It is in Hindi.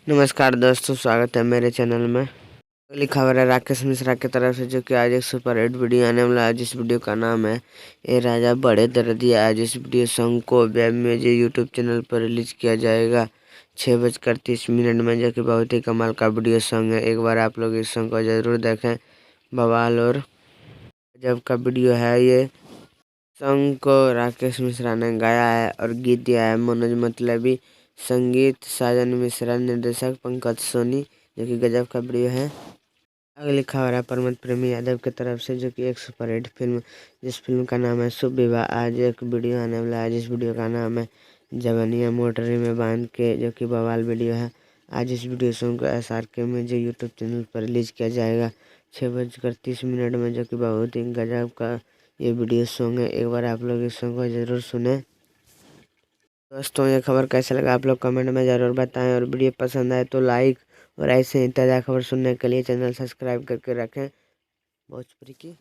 नमस्कार दोस्तों, स्वागत है मेरे चैनल में। अगली खबर है राकेश मिश्रा की तरफ से, जो कि आज एक सुपर हिट वीडियो आने वाला है। जिस वीडियो का नाम है ए राजा बड़े दर्दिया। आज इस वीडियो सॉन्ग को वेब में जो यूट्यूब चैनल पर रिलीज किया जाएगा 6:30 में, जो कि बहुत ही कमाल का वीडियो सॉन्ग है। एक बार आप लोग इस सॉन्ग को ज़रूर देखें। बवाल और गजब का वीडियो है ये। सॉन्ग को राकेश मिश्रा ने गाया है और गीत दिया है मनोज मतलबी। संगीत साजन मिश्रा, निर्देशक पंकज सोनी, जो कि गजब का वीडियो है। अगली खबर है प्रमोद प्रेमी यादव की तरफ से, जो कि एक सुपरहिट फिल्म, जिस फिल्म का नाम है शुभ विवाह। आज एक वीडियो आने वाला है जिस वीडियो का नाम है जवनिया मोटरी में बांध के, जो कि बवाल वीडियो है। आज इस वीडियो सॉन्ग को SRK में जो यूट्यूब चैनल पर रिलीज किया जाएगा 6:30 में, जो कि बहुत ही गजब का ये वीडियो सॉन्ग है। एक बार आप लोग इस सॉन्ग को ज़रूर सुने। दोस्तों, ये खबर कैसा लगा आप लोग कमेंट में ज़रूर बताएं, और वीडियो पसंद आए तो लाइक, और ऐसे ही ताज़ा खबर सुनने के लिए चैनल सब्सक्राइब करके रखें। भोजपुरी की